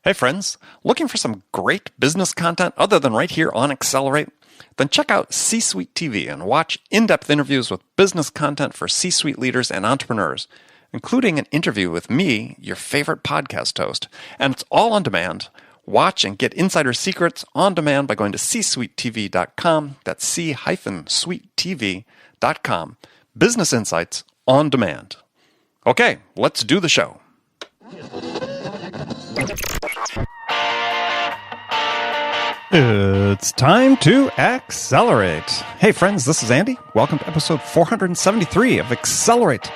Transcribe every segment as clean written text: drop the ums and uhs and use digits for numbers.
Hey friends, looking for some great business content other than right here on Accelerate? Then check out C-Suite TV and watch in-depth interviews with business content for C-suite leaders and entrepreneurs, including an interview with me, your favorite podcast host. And it's all on demand. Watch and get insider secrets on demand by going to csuitetv.com. That's c-suitetv.com. Business insights on demand. Okay, let's do the show. It's time to accelerate. Hey friends, this is Andy. Welcome to episode 473 of Accelerate,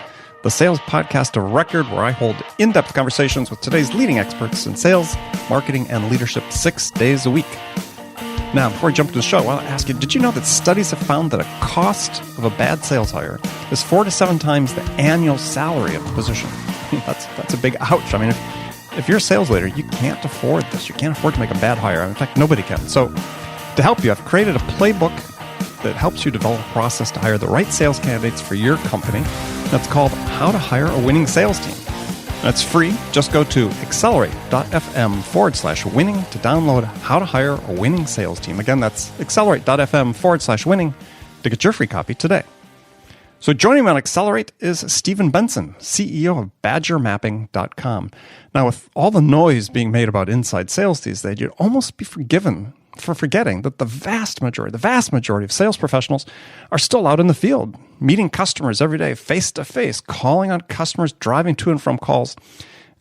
the sales podcast of record where I hold in-depth conversations with today's leading experts in sales, marketing, and leadership 6 days a week. Now, before I jump into the show, I want to ask you, did you know that studies have found that a cost of a bad sales hire is 4 to 7 times the annual salary of the position? That's a big ouch. I mean, if you're a sales leader, you can't afford this. You can't afford to make a bad hire. In fact, nobody can. So to help you, I've created a playbook that helps you develop a process to hire the right sales candidates for your company. That's called How to Hire a Winning Sales Team. That's free. Just go to accelerate.fm/winning to download How to Hire a Winning Sales Team. Again, that's accelerate.fm/winning to get your free copy today. So joining me on Accelerate is Stephen Benson, CEO of BadgerMapping.com. Now, with all the noise being made about inside sales these days, you'd almost be forgiven for forgetting that the vast majority of sales professionals are still out in the field, meeting customers every day, face-to-face, calling on customers, driving to and from calls.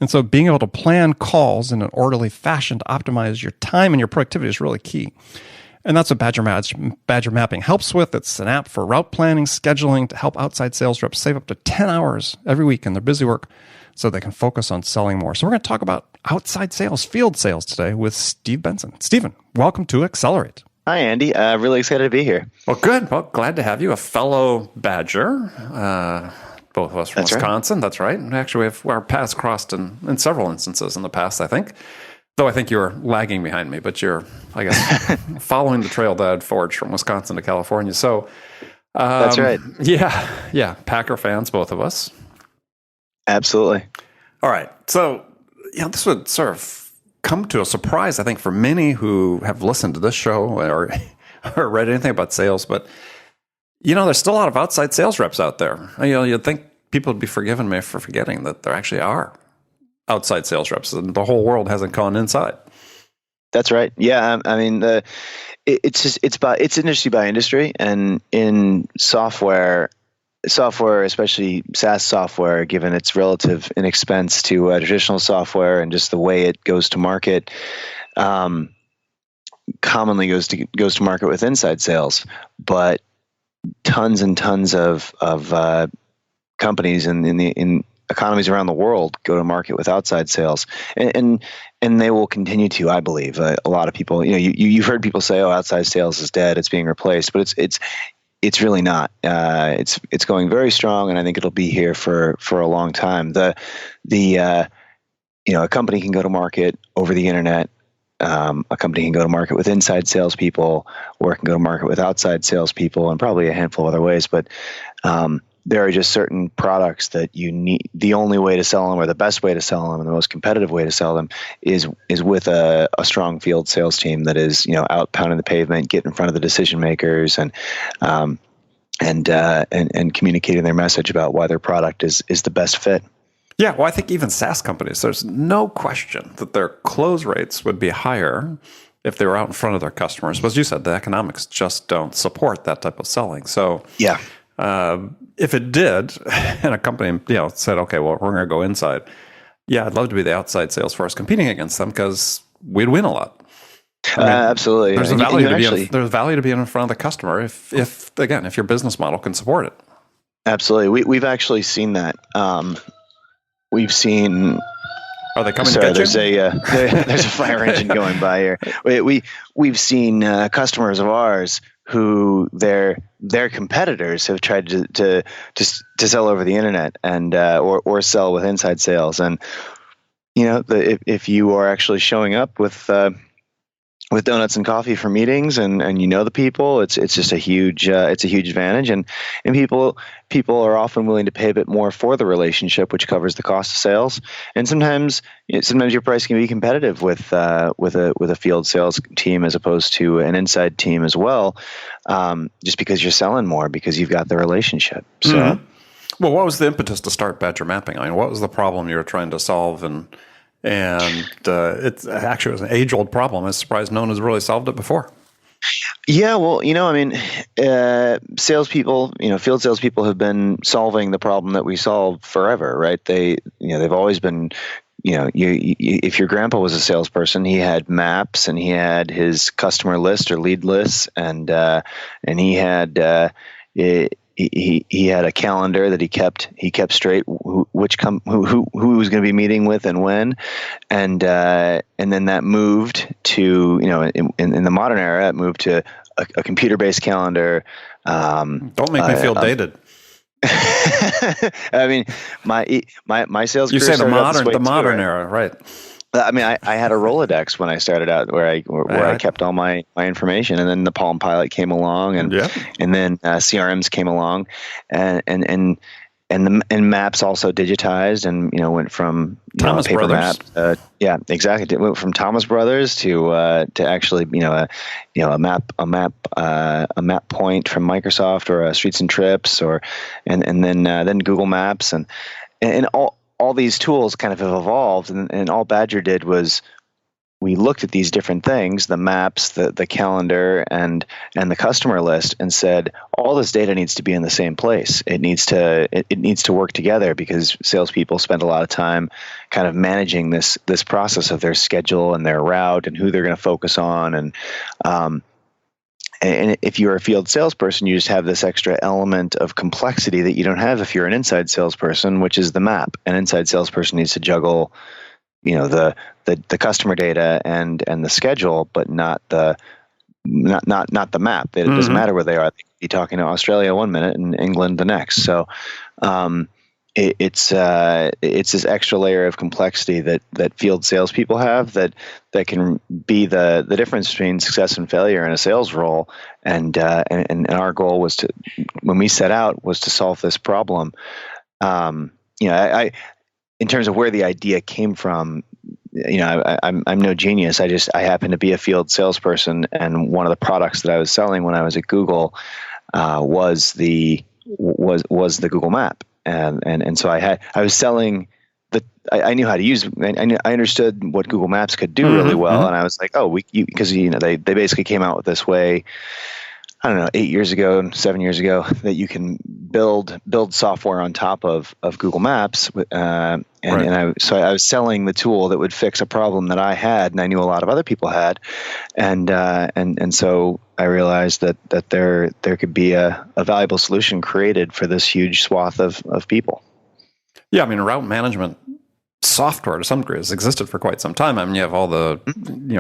And so being able to plan calls in an orderly fashion to optimize your time and your productivity is really key. And that's what Badger Mapping helps with. It's an app for route planning, scheduling to help outside sales reps save up to 10 hours every week in their busy work so they can focus on selling more. So we're going to talk about outside sales, field sales today with Steve Benson. Stephen, welcome to Accelerate. Hi, Andy. Really excited to be here. Well, good. Well, glad to have you, a fellow Badger. Both of us from Wisconsin. Right. That's right. Actually, we have our paths crossed in several instances in the past, I think. Though I think you're lagging behind me, but you're, I guess, following the trail that I'd forged from Wisconsin to California. So, that's right. Yeah. Packer fans, both of us. Absolutely. All right. So, this would sort of come to a surprise, I think, for many who have listened to this show or read anything about sales. But, there's still a lot of outside sales reps out there. You'd think people would be forgiven me for forgetting that there actually are outside sales reps, and the whole world hasn't gone inside. That's right. Yeah, I mean, it's industry by industry, and in software, especially SaaS software, given its relative inexpense to traditional software and just the way it goes to market, commonly goes to market with inside sales, but tons and tons of companies in economies around the world go to market with outside sales, and they will continue to. I believe a lot of people. You've heard people say, "Oh, outside sales is dead; it's being replaced," but it's really not. It's going very strong, and I think it'll be here for a long time. A company can go to market over the internet. A company can go to market with inside salespeople, or it can go to market with outside salespeople, and probably a handful of other ways. But there are just certain products that you need. The only way to sell them, or the best way to sell them, and the most competitive way to sell them, is with a strong field sales team that is out pounding the pavement, getting in front of the decision makers, and communicating their message about why their product is the best fit. Yeah, well, I think even SaaS companies, there's no question that their close rates would be higher if they were out in front of their customers. But as you said, the economics just don't support that type of selling. So yeah. If it did, and a company said, okay, well, we're going to go inside. Yeah, I'd love to be the outside sales force competing against them because we'd win a lot. Absolutely. There's value to being in front of the customer if your business model can support it. Absolutely. We've actually seen that. We've seen. Are they coming to get you? There's a fire engine going by here. We've seen customers of ours who their competitors have tried to sell over the internet and or sell with inside sales, and if you are actually showing up with with donuts and coffee for meetings, and you know the people. It's just a huge advantage, and people are often willing to pay a bit more for the relationship, which covers the cost of sales. And sometimes your price can be competitive with a field sales team as opposed to an inside team as well, just because you're selling more because you've got the relationship. So. Mm-hmm. Well, what was the impetus to start Badger Mapping? I mean, what was the problem you were trying to solve? And it's actually, it was an age-old problem. I'm surprised no one has really solved it before. Yeah, well, I mean, salespeople, field salespeople have been solving the problem that we solve forever, right? They've always been, if your grandpa was a salesperson, he had maps and he had his customer list or lead lists, and he had. He had a calendar that he kept straight who he was going to be meeting with and when, and then that moved to in the modern era it moved to a computer based calendar. Don't make me feel dated. I mean, my sales. You career say the modern era, right? I mean, I had a Rolodex when I started out where I kept all my information, and then the Palm Pilot came along, and then CRMs came along, and maps also digitized, and went from Thomas paper Brothers. maps. Yeah, exactly. It went from Thomas Brothers to actually a map point from Microsoft, or Streets and Trips, and then Google Maps, and all these tools kind of have evolved, and all Badger did was we looked at these different things, the maps, the calendar, and the customer list, and said all this data needs to be in the same place. It needs to work together, because salespeople spend a lot of time kind of managing this process of their schedule and their route and who they're going to focus on, and if you're a field salesperson, you just have this extra element of complexity that you don't have if you're an inside salesperson, which is the map. An inside salesperson needs to juggle, the customer data and the schedule, but not the map. It doesn't matter where they are. They could be talking to Australia one minute and England the next. So it's this extra layer of complexity that field salespeople have that can be the difference between success and failure in a sales role. And our goal was when we set out, was to solve this problem. I in terms of where the idea came from, I'm no genius. I happen to be a field salesperson, and one of the products that I was selling when I was at Google was the Google Map. And so I was selling I knew how to use. I understood what Google Maps could do really well, and I was like, because they basically came out with this way, I don't know, 8 years ago, 7 years ago, that you can build software on top of Google Maps, and I was selling the tool that would fix a problem that I had, and I knew a lot of other people had, and so I realized that there could be a valuable solution created for this huge swath of people. Yeah, I mean, route management software to some degree has existed for quite some time. I mean, you have all the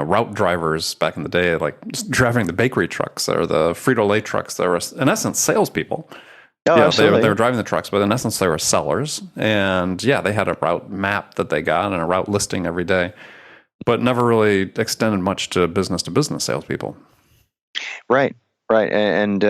route drivers back in the day, like just driving the bakery trucks or the Frito-Lay trucks. They were, in essence, salespeople. Oh, absolutely. They were driving the trucks, but in essence, they were sellers. And they had a route map that they got and a route listing every day, but never really extended much to business salespeople. Right. And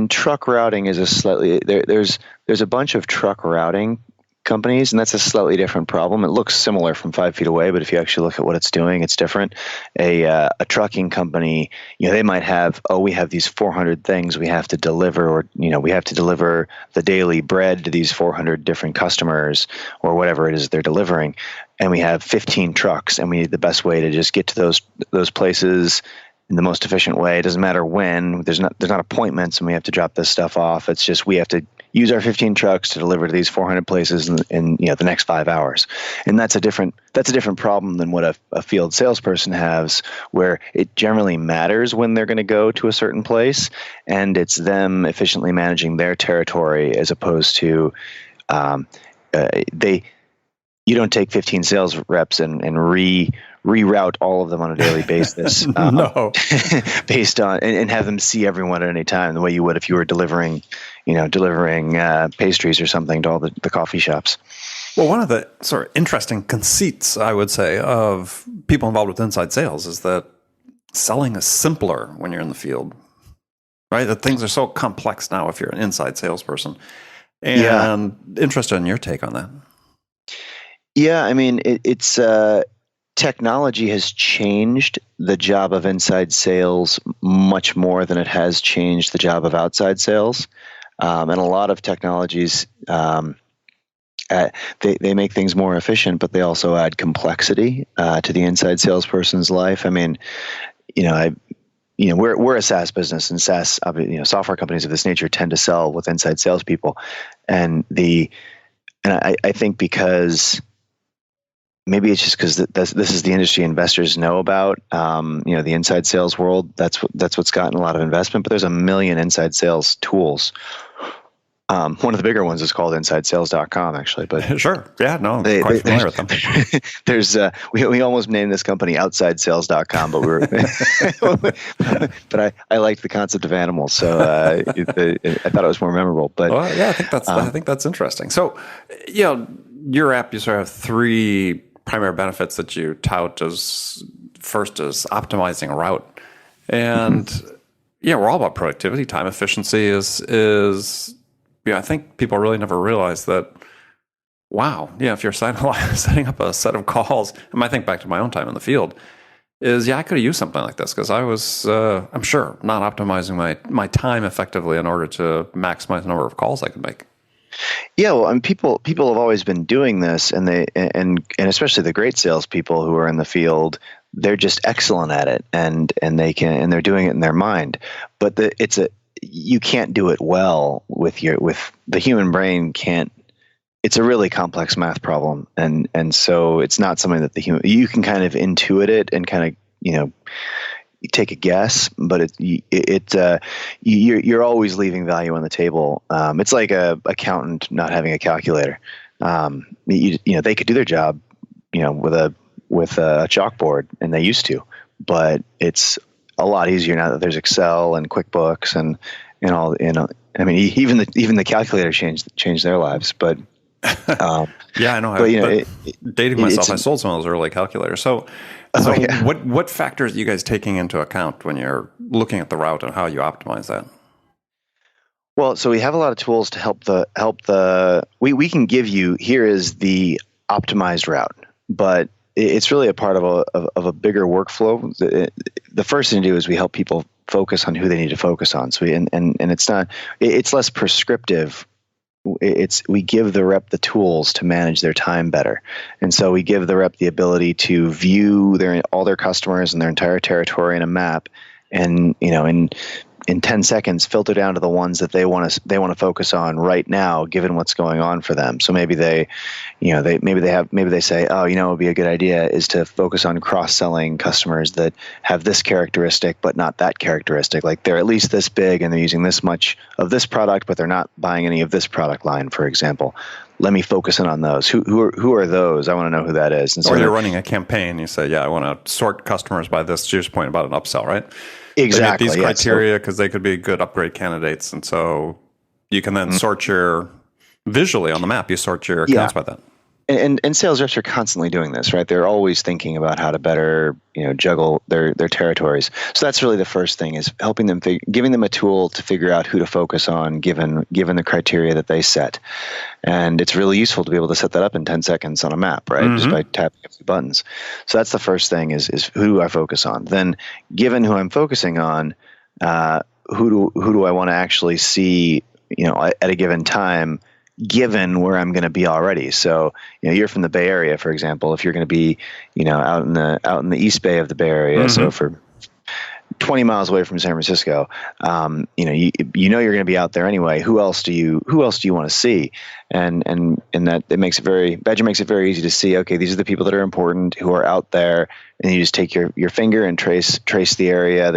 truck routing is a slightly there's a bunch of truck routing companies, and that's a slightly different problem. It looks similar from 5 feet away, but if you actually look at what it's doing, it's different. A trucking company, they might have, we have these 400 things we have to deliver, or we have to deliver the daily bread to these 400 different customers, or whatever it is they're delivering, and we have 15 trucks, and we need the best way to just get to those places in the most efficient way. It doesn't matter when. There's not appointments, and we have to drop this stuff off. It's just we have to use our 15 trucks to deliver to these 400 places in the next 5 hours. And that's a different problem than what a field salesperson has, where it generally matters when they're going to go to a certain place, and it's them efficiently managing their territory, as opposed to you don't take 15 sales reps and reroute all of them on a daily basis. No. Based on and have them see everyone at any time, the way you would if you were delivering pastries or something to all the coffee shops. Well, one of the sort of interesting conceits, I would say, of people involved with inside sales is that selling is simpler when you're in the field, right? That things are so complex now if you're an inside salesperson. And interested in your take on that. Yeah, I mean, it's technology has changed the job of inside sales much more than it has changed the job of outside sales. And a lot of technologies, they make things more efficient, but they also add complexity to the inside salesperson's life. I mean, we're a SaaS business, and SaaS, software companies of this nature tend to sell with inside salespeople, and I think because maybe it's just because this is the industry investors know about, the inside sales world. That's what's gotten a lot of investment. But there's a million inside sales tools. One of the bigger ones is called InsideSales.com, actually. But sure, yeah, no, I'm quite familiar with them. There's we almost named this company OutsideSales.com, but but I liked the concept of animals, so I thought it was more memorable. But I think that's interesting. So, your app, you sort of have three primary benefits that you tout. As first is optimizing a route, and we're all about productivity. Time efficiency is I think people really never realize that. Wow, if you're setting up a set of calls, and I think back to my own time in the field, is I could have used something like this because I was, I'm sure, not optimizing my time effectively in order to maximize the number of calls I could make. Yeah, well, and people have always been doing this, and especially the great salespeople who are in the field, they're just excellent at it, and they're doing it in their mind. But you can't do it well with the human brain can't. It's a really complex math problem, and so it's not something that you can kind of intuit it and kind of take a guess, but you're always leaving value on the table. It's like a accountant not having a calculator. They could do their job, with a chalkboard, and they used to, but it's a lot easier now that there's Excel and QuickBooks and all. I mean, even the calculator changed their lives, but. I know. Dating myself, I sold some of those early calculators. So what factors are you guys taking into account when you're looking at the route and how you optimize that? Well, so we have a lot of tools to help we can give you, here is the optimized route, but it's really a part of a bigger workflow. The first thing to do is we help people focus on who they need to focus on. So it's less prescriptive. We give the rep the tools to manage their time better. And so we give the rep the ability to view all their customers and their entire territory in a map, and in 10 seconds filter down to the ones that they want to focus on right now, given what's going on for them. So maybe they say, oh, it would be a good idea is to focus on cross-selling customers that have this characteristic but not that characteristic. Like they're at least this big and they're using this much of this product, but they're not buying any of this product line, for example. Let me focus in on those. Who are those? I want to know who that is. And so you're running a campaign. You say, I want to sort customers by this. To your point about an upsell, right? Exactly. They meet these criteria because they could be good upgrade candidates, and so you can then sort visually on the map. You sort your accounts by that. And sales reps are constantly doing this, right? They're always thinking about how to better, juggle their territories. So that's really the first thing, is helping them, giving them a tool to figure out who to focus on given the criteria that they set. And it's really useful to be able to set that up in 10 seconds on a map, right? Mm-hmm. Just by tapping a few buttons. So that's the first thing, is who do I focus on? Then, given who I'm focusing on, who do I want to actually see, at a given time, given where I'm going to be already. So, you're from the Bay Area, for example. If you're going to be, out in the East Bay of the Bay Area, mm-hmm. So for 20 miles away from San Francisco, you're going to be out there anyway. Who else do you want to see? And that Badger makes it very easy to see, okay, these are the people that are important who are out there, and you just take your finger and trace the area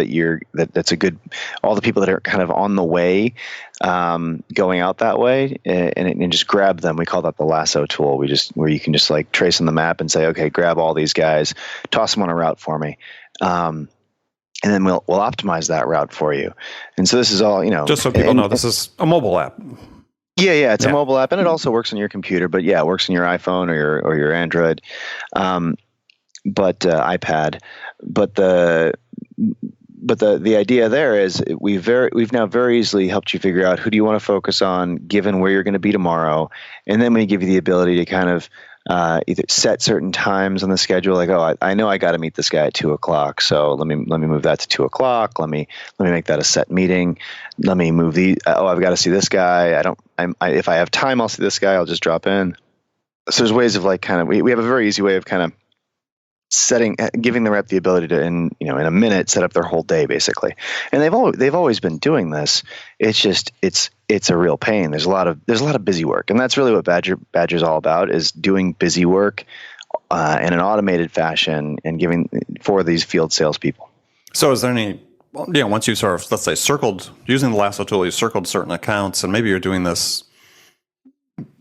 that's a good, all the people that are kind of on the way, going out that way, and just grab them. We call that the lasso tool. Where you can just like trace on the map and say, okay, grab all these guys, toss them on a route for me. And then we'll optimize that route for you. And so this is all, just so people know, this is a mobile app. Yeah, it's a mobile app, and it also works on your computer. But it works on your iPhone or your Android, but iPad. But the idea there is we've now very easily helped you figure out who do you want to focus on given where you're going to be tomorrow, and then we give you the ability to kind of either set certain times on the schedule, like, oh, I know I got to meet this guy at 2:00, so let me move that to 2:00. Let me make that a set meeting. Let me move I've got to see this guy. If I have time, I'll see this guy. I'll just drop in. So there's ways of like kind of we have a very easy way of kind of giving the rep the ability to in a minute set up their whole day basically. And they've always been doing this. It's just it's a real pain. There's a lot of busy work, and that's really what Badger's all about, is doing busy work in an automated fashion and giving for these field salespeople. So is there any, once you sort of, let's say, circled, using the lasso tool, you circled certain accounts, and maybe you're doing this,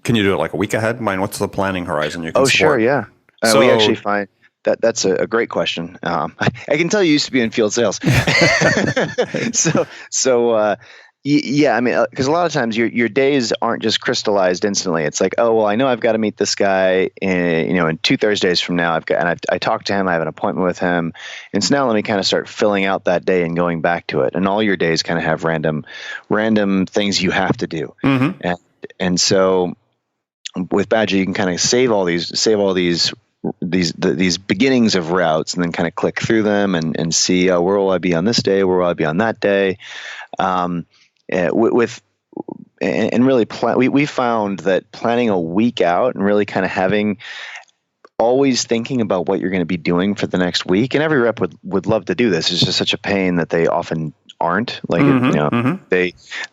can you do it like a week ahead? I mean, what's the planning horizon you can support? Sure, yeah. We actually find that's a great question. I can tell you used to be in field sales. Yeah, I mean, because a lot of times your days aren't just crystallized instantly. It's like, oh, well, I know I've got to meet this guy in 2 Thursdays from now. I talked to him, I have an appointment with him. And so now let me kind of start filling out that day and going back to it. And all your days kind of have random things you have to do. Mm-hmm. And so with Badger, you can kind of save all these beginnings of routes, and then kind of click through them and see, where will I be on this day? Where will I be on that day? We found that planning a week out and really kind of always thinking about what you're going to be doing for the next week, and every rep would love to do this. It's just such a pain that they often aren't. Like,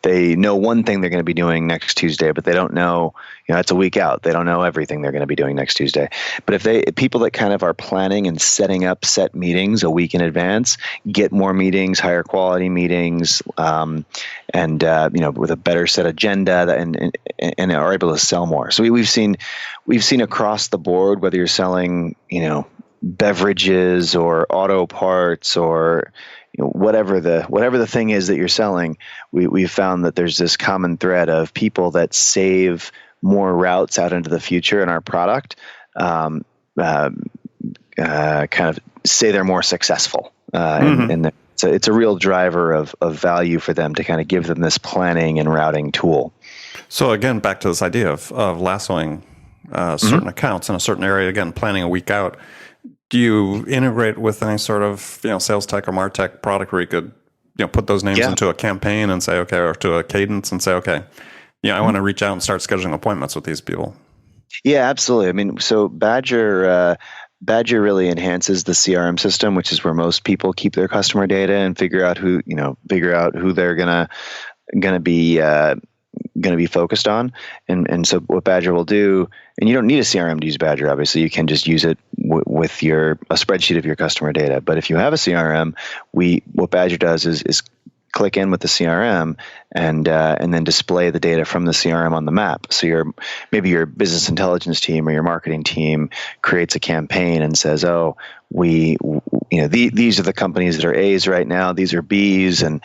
they know one thing they're going to be doing next Tuesday, but they don't know, it's a week out. They don't know everything they're going to be doing next Tuesday. But people that kind of are planning and setting up set meetings a week in advance, get more meetings, higher quality meetings, and with a better set agenda, and are able to sell more. So we've seen across the board, whether you're selling, beverages or auto parts or whatever the thing is that you're selling, we've found that there's this common thread of people that save more routes out into the future in our product, kind of say they're more successful, and it's a real driver of value for them to kind of give them this planning and routing tool. So again, back to this idea of lassoing certain accounts in a certain area, again, planning a week out. Do you integrate with any sort of sales tech or MarTech product where you could put those names into a campaign and say, okay, or to a cadence and say, okay, I want to reach out and start scheduling appointments with these people? Yeah, absolutely. I mean, so Badger really enhances the CRM system, which is where most people keep their customer data and figure out who they're gonna be focused on. And so what Badger will do, and you don't need a CRM to use Badger, obviously, you can just use it with a spreadsheet of your customer data. But if you have a CRM, what Badger does is click in with the CRM and then display the data from the CRM on the map. So maybe your business intelligence team or your marketing team creates a campaign and says, oh, these are the companies that are A's right now, these are B's, and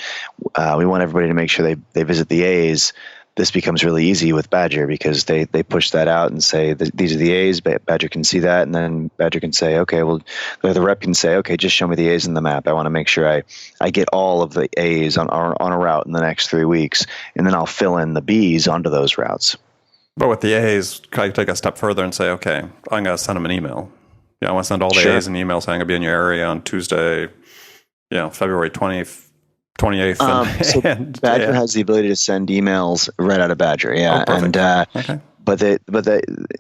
we want everybody to make sure they visit the A's. This becomes really easy with Badger because they push that out and say, these are the A's. Badger can see that, and then Badger can say, okay, well, the rep can say, okay, just show me the A's in the map. I want to make sure I get all of the A's on a route in the next 3 weeks, and then I'll fill in the B's onto those routes. But with the A's, can I take a step further and say, okay, I'm going to send them an email. I want to send all the A's an email saying I'll be in your area on Tuesday, February 28th. So Badger has the ability to send emails right out of Badger, and okay. But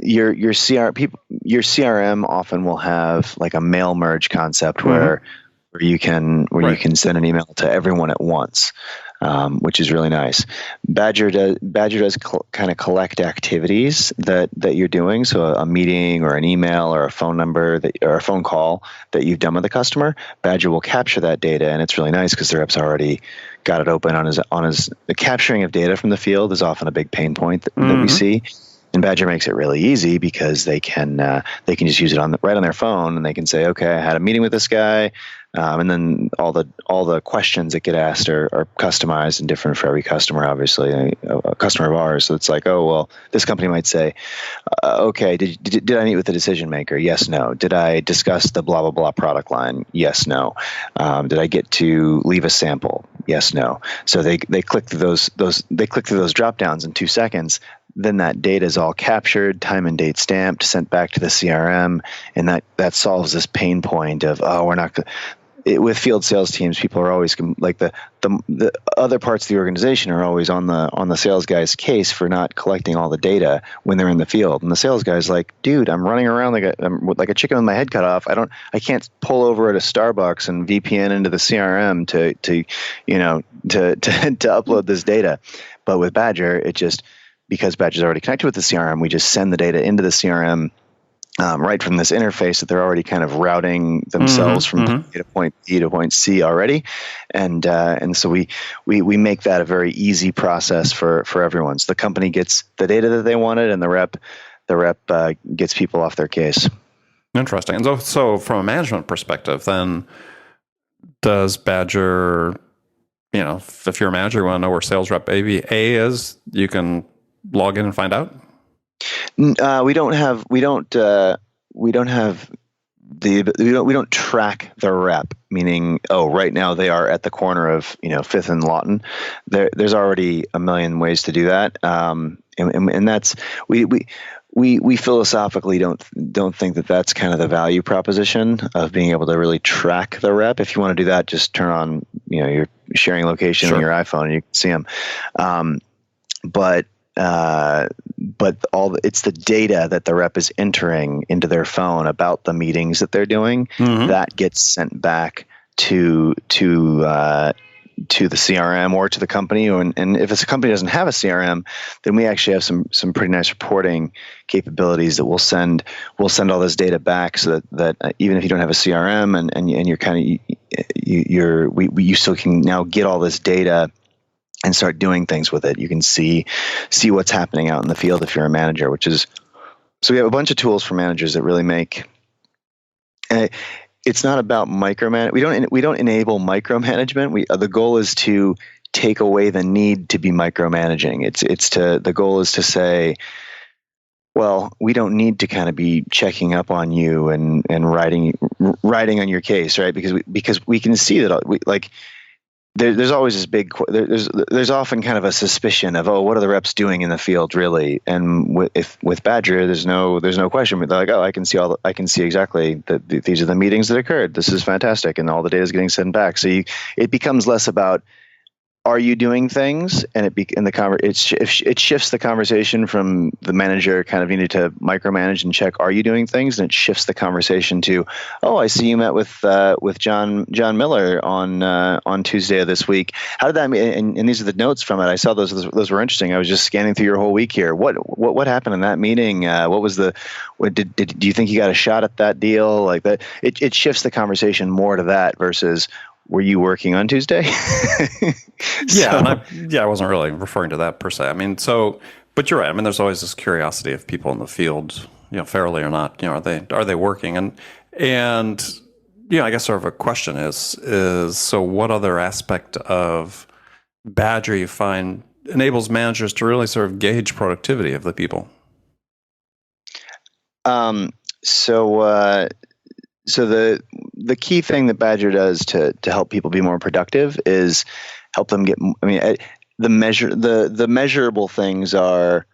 your CRM often will have like a mail merge concept where you can send an email to everyone at once, which is really nice. Badger does kind of collect activities that you're doing. So a meeting or an email or a phone number or a phone call that you've done with the customer, Badger will capture that data, and it's really nice because the rep's already got it open on his. The capturing of data from the field is often a big pain point that we see. And Badger makes it really easy because they can just use it right on their phone, and they can say, okay, I had a meeting with this guy, and then all the questions that get asked are customized and different for every customer. Obviously, a customer of ours. So it's like, oh well, this company might say, okay, did I meet with the decision maker? Yes, no. Did I discuss the blah blah blah product line? Yes, no. Did I get to leave a sample? Yes, no. So they click through those drop downs in 2 seconds. Then that data is all captured, time and date stamped, sent back to the CRM, and that solves this pain point of, oh, we're not. With field sales teams, people are always like the other parts of the organization are always on the sales guy's case for not collecting all the data when they're in the field. And the sales guy's like, dude, I'm running around like a chicken with my head cut off. I can't pull over at a Starbucks and VPN into the CRM to upload this data. But with Badger, because Badger's already connected with the CRM, we just send the data into the CRM. Right from this interface that they're already kind of routing themselves from point B to point C already, and so we make that a very easy process for everyone. So the company gets the data that they wanted, and the rep gets people off their case. Interesting. And so from a management perspective, then does Badger, if you're a manager, you want to know where sales rep A is, you can log in and find out? We don't track the rep, meaning, right now they are at the corner of 5th and Lawton. There's already a million ways to do that, and that's we philosophically don't think that that's kind of the value proposition of being able to really track the rep. If you want to do that, just turn on your sharing location on your iPhone and you can see them. But it's the data that the rep is entering into their phone about the meetings that they're doing that gets sent back to the CRM or to the company. And if a company doesn't have a CRM, then we actually have some pretty nice reporting capabilities that we'll send all this data back, so that even if you don't have a CRM and you're kind of you still can now get all this data and start doing things with it. You can see what's happening out in the field if you're a manager, so we have a bunch of tools for managers that really make. It's not about micromanage. We don't enable micromanagement. The goal is to take away the need to be micromanaging. The goal is to say, well, we don't need to kind of be checking up on you and writing on your case, right? Because we can see that there's always this big. There's often kind of a suspicion of, what are the reps doing in the field really? And with Badger, there's no question. They're like, I can see exactly that these are the meetings that occurred. This is fantastic, and all the data is getting sent back. So it becomes less about, are you doing things? And it shifts the conversation from the manager kind of needing to micromanage and check, are you doing things? And it shifts the conversation to, I see you met with John Miller on Tuesday of this week. How did that mean? And these are the notes from it. I saw those were interesting. I was just scanning through your whole week here. What happened in that meeting? Do you think you got a shot at that deal? Like that, it shifts the conversation more to that versus, were you working on Tuesday? I wasn't really referring to that per se. I mean, but you're right. I mean, there's always this curiosity of people in the field, fairly or not, are they working? And I guess sort of a question is so what other aspect of Badger you find enables managers to really sort of gauge productivity of the people? So the key thing that Badger does to help people be more productive is help them get. I mean, the measurable things are,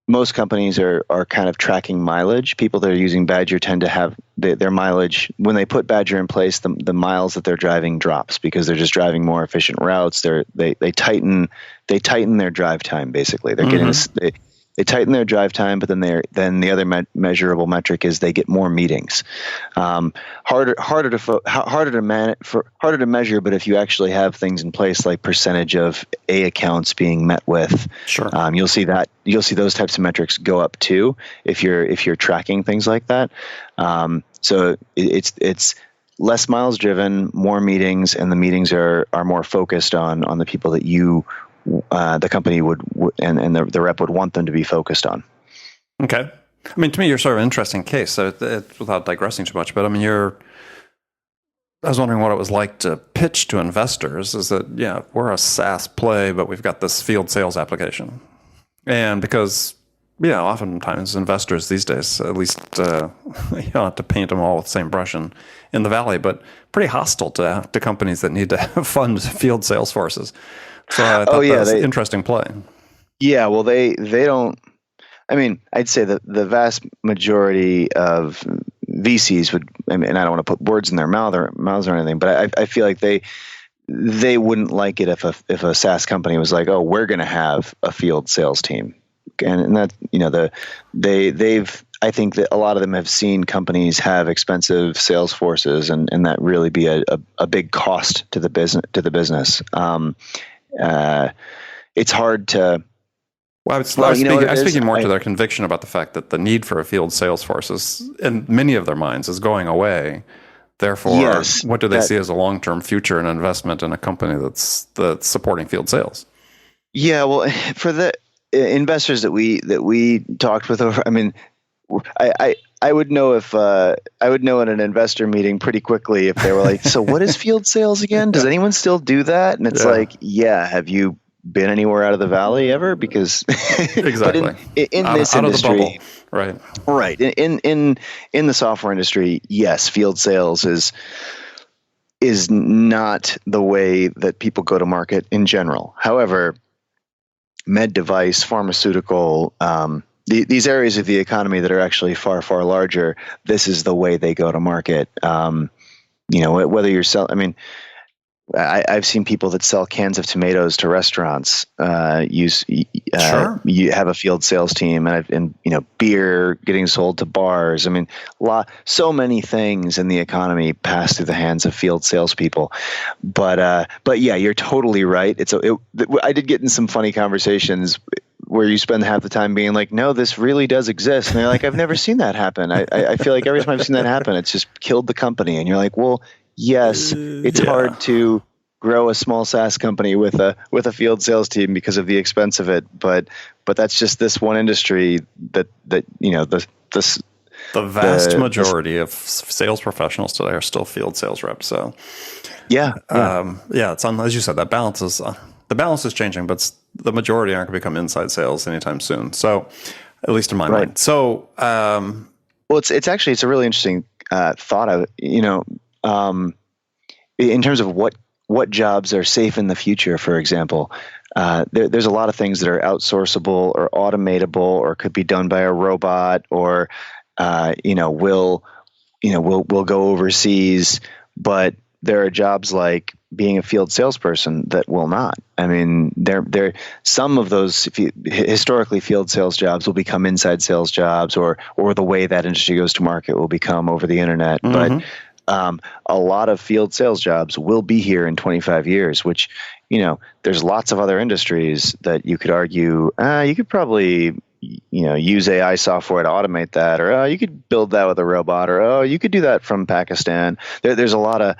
most companies are kind of tracking mileage. People that are using Badger tend to have their mileage, when they put Badger in place, the miles that they're driving drops because they're just driving more efficient routes. They tighten their drive time basically. They're getting this. They tighten their drive time, but then the other measurable metric is they get more meetings. Harder to measure, but if you actually have things in place like percentage of A accounts being met with, sure, you'll see those types of metrics go up too if you're tracking things like that. So it's less miles driven, more meetings, and the meetings are more focused on the people that the company would and the rep would want them to be focused on. Okay. I mean, to me, you're sort of an interesting case. So, without digressing too much, but I mean, I was wondering what it was like to pitch to investors. Is that, yeah, we're a SaaS play, but we've got this field sales application, and because oftentimes investors these days, at least, you don't have to paint them all with the same brush in the valley, but pretty hostile to companies that need to fund field sales forces. So I thought that was an interesting play. Yeah, well, they don't. I mean, I'd say that the vast majority of VCs would, and I don't want to put words in their mouths or anything, but I feel like they wouldn't like it if a SaaS company was like, oh, we're going to have a field sales team, and that they've. I think that a lot of them have seen companies have expensive sales forces, and that really be a big cost to the business. It's hard to. Well, I was speaking more to their conviction about the fact that the need for a field sales force is, in many of their minds, is going away. Therefore, what do they see as a long-term future and investment in a company that's supporting field sales? Yeah, well, for the investors that we talked with, I mean, I would know if I would know in an investor meeting pretty quickly if they were like, so what is field sales again? Does anyone still do that? And it's like, yeah, have you been anywhere out of the valley ever? Because exactly in this industry, right. In the software industry, yes, field sales is not the way that people go to market in general. However, med device, pharmaceutical, these areas of the economy that are actually far, far larger, this is the way they go to market. Whether you're selling, I mean, I've seen people that sell cans of tomatoes to restaurants. You have a field sales team, and beer getting sold to bars. I mean, so many things in the economy pass through the hands of field salespeople. But yeah, you're totally right. I did get in some funny conversations where you spend half the time being like, no, this really does exist. And they're like, I've never seen that happen. I feel like every time I've seen that happen, it's just killed the company. And you're like, well, yes, it's hard to grow a small SaaS company with a field sales team because of the expense of it. But that's just this one industry that the vast majority of sales professionals today are still field sales reps. So it's as you said, that balance is the balance is changing, but the majority aren't going to become inside sales anytime soon. So, at least in my mind. So, it's actually a really interesting thought. In terms of what jobs are safe in the future, for example, there's a lot of things that are outsourceable or automatable or could be done by a robot or will go overseas, but there are jobs like being a field salesperson that will not. I mean, there some of those historically field sales jobs will become inside sales jobs, or the way that industry goes to market will become over the internet. Mm-hmm. But a lot of field sales jobs will be here in 25 years, which, there's lots of other industries that you could argue, you could probably, use AI software to automate that, or you could build that with a robot, or you could do that from Pakistan. There's a lot of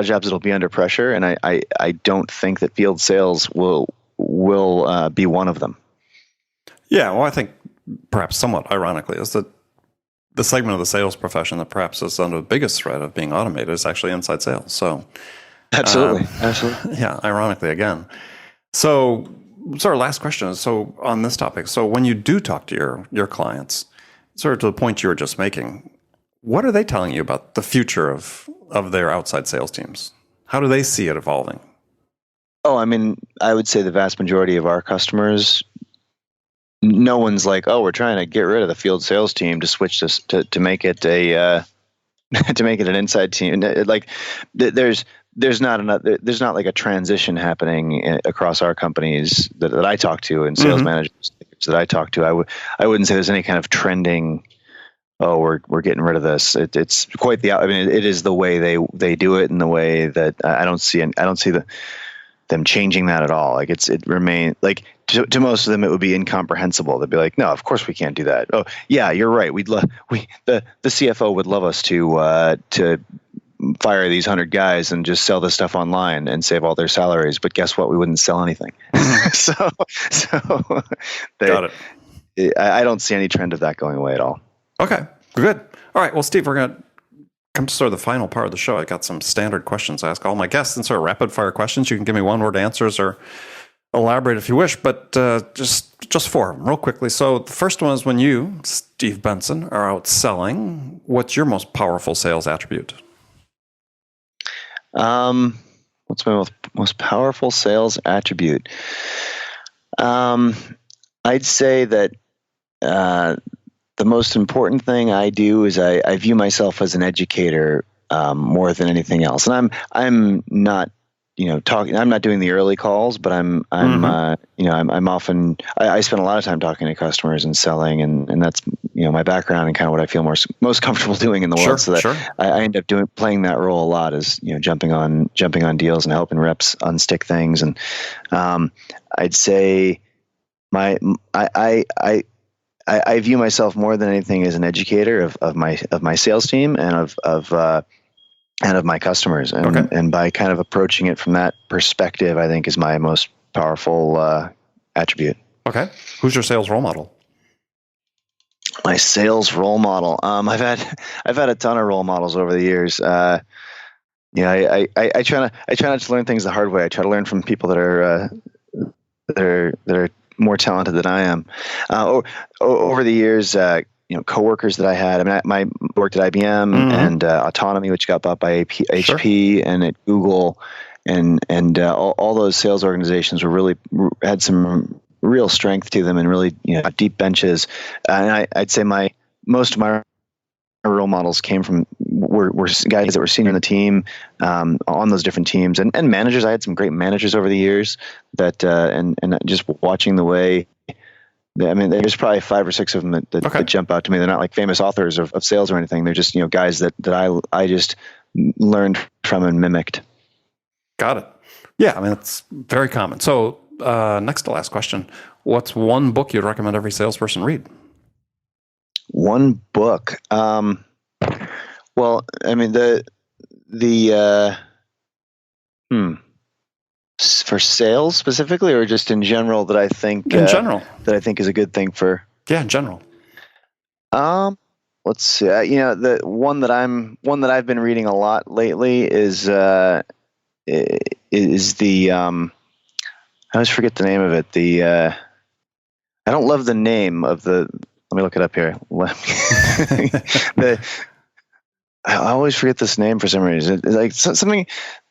jobs that'll be under pressure, and I don't think that field sales will be one of them. Yeah, well, I think perhaps somewhat ironically is that the segment of the sales profession that perhaps is under the biggest threat of being automated is actually inside sales. So, absolutely. Yeah, ironically again. So, sort of last question is, so on this topic, so when you do talk to your clients, sort of to the point you were just making, what are they telling you about the future of their outside sales teams? How do they see it evolving? Oh, I mean, I would say the vast majority of our customers, no one's like, oh, we're trying to get rid of the field sales team to switch this to make it to make it an inside team. Like there's not like a transition happening across our companies that I talk to, and sales managers that I talk to. I wouldn't say there's any kind of trending. Oh, we're getting rid of this. It's quite the. I mean, it is the way they do it, and the way that I don't see them changing that at all. Like it remains like to most of them it would be incomprehensible. They'd be like, no, of course we can't do that. Oh yeah, you're right. The CFO would love us to fire these 100 guys and just sell this stuff online and save all their salaries. But guess what? We wouldn't sell anything. so Got it. I don't see any trend of that going away at all. Okay, good. All right. Well, Steve, we're going to come to sort of the final part of the show. I got some standard questions I ask all my guests, and sort of rapid fire questions. You can give me one-word answers or elaborate if you wish, but just four of them real quickly. So the first one is, when you, Steve Benson, are out selling, what's your most powerful sales attribute? What's my most powerful sales attribute? I'd say that the most important thing I do is I view myself as an educator more than anything else. And I'm not, talking. I'm not doing the early calls, but I'm often. I spend a lot of time talking to customers and selling, and that's my background and kind of what I feel most comfortable doing in the world. So that I end up playing that role a lot, as jumping on deals and helping reps unstick things. And I'd say I view myself more than anything as an educator of my sales team and of my customers, and by kind of approaching it from that perspective, I think is my most powerful attribute. Okay, who's your sales role model? My sales role model. I've had a ton of role models over the years. I try not to learn things the hard way. I try to learn from people that are more talented than I am. Over the years, coworkers that I had. I worked at IBM and Autonomy, which got bought by HP, and at Google, and all those sales organizations had some real strength to them and really deep benches. And I'd say most of my role models were guys that were senior in the team, on those different teams, and managers. I had some great managers over the years that and just watching the way. There's probably 5 or 6 of them that jump out to me. They're not like famous authors of sales or anything. They're just guys that I just learned from and mimicked. Got it. Yeah, it's very common. So next to last question, what's one book you'd recommend every salesperson read? One book. For sales specifically, or just in general, that I think is a good thing for. Yeah, in general. Let's see. The one that I've been reading a lot lately is the I always forget the name of it. I don't love the name of the. Let me look it up here. I always forget this name for some reason. It's like something.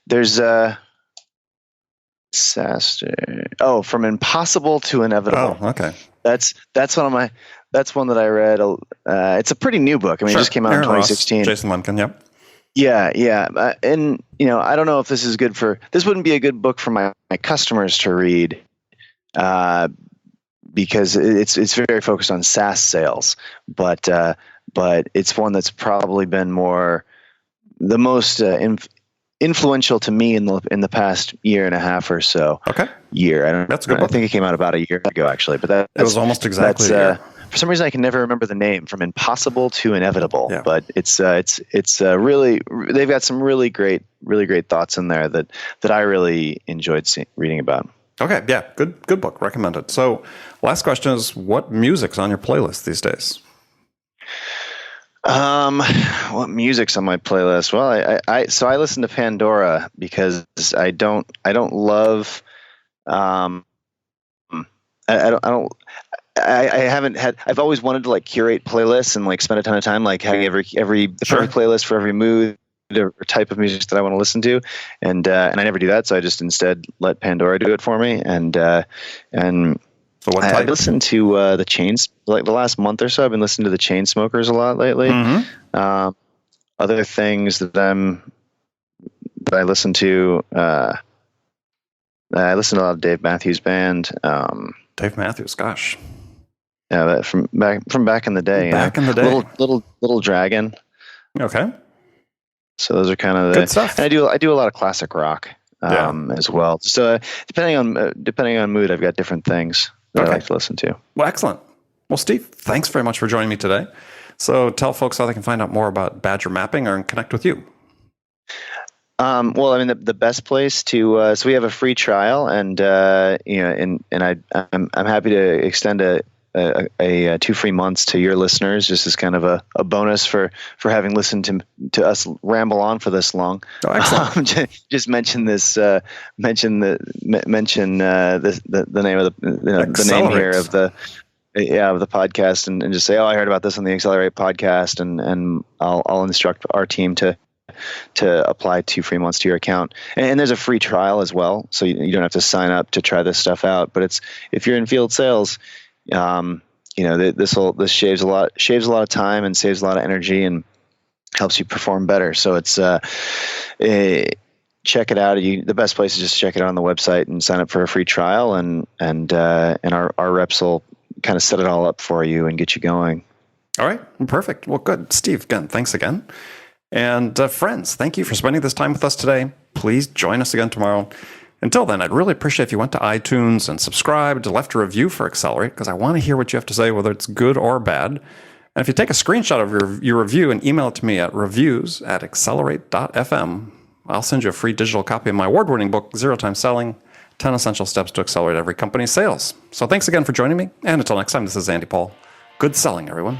There's Disaster. Oh, From Impossible to Inevitable. Oh, okay. That's one that I read. It's a pretty new book. It just came out in 2016. Ross, Jason Lemkin, yep. Yeah. And I don't know if this wouldn't be a good book for my customers to read, because it's very focused on SaaS sales, but it's one that's probably been the most influential to me in the past year and a half or so. Okay. That's a good book. I think it came out about a year ago, actually. But it was almost exactly a year. For some reason, I can never remember the name. From Impossible to Inevitable. Yeah. But it's really, they've got some really great thoughts in there that I really enjoyed reading about. Okay. Yeah. Good book. Recommended. So last question is, what music's on your playlist these days? What music's on my playlist? Well, I listen to Pandora because I don't love, I haven't had, I've always wanted to curate playlists and spend a ton of time having every perfect playlist for every mood or type of music that I want to listen to. And I never do that. So I just instead let Pandora do it for me. And so what type? I listened to the Chains, the last month or so. I've been listening to the Chainsmokers a lot lately. Mm-hmm. Other things that I listen to, I listen to a lot of Dave Matthews Band. Dave Matthews, gosh. Yeah, from back in the day. Back in the day. Little Dragon. Okay. So those are kind of good stuff. And I do a lot of classic rock as well. So depending on mood, I've got different things that I like to listen to. Well, excellent. Well, Steve, thanks very much for joining me today. So tell folks how they can find out more about Badger Mapping or connect with you. Well, I mean, the best place to so we have a free trial, and I'm happy to extend a 2 free months to your listeners, just as kind of a bonus for having listened to us ramble on for this long. Oh, excellent. Just mention this, mention the name of the name here of the podcast, and just say, oh, I heard about this on the Accelerate podcast, and I'll instruct our team to apply 2 free months to your account. And there's a free trial as well, so you don't have to sign up to try this stuff out. But if you're in field sales, this shaves a lot of time and saves a lot of energy and helps you perform better. So it's check it out. The best place is just check it out on the website and sign up for a free trial, and our reps will kind of set it all up for you and get you going. All right, perfect. Well, good, Steve. Again, thanks again. And friends, thank you for spending this time with us today. Please join us again tomorrow. Until then, I'd really appreciate if you went to iTunes and subscribed, left a review for Accelerate, because I want to hear what you have to say, whether it's good or bad. And if you take a screenshot of your review and email it to me at reviews@accelerate.fm, I'll send you a free digital copy of my award-winning book, 0 Time Selling, 10 Essential Steps to Accelerate Every Company's Sales. So thanks again for joining me. And until next time, this is Andy Paul. Good selling, everyone.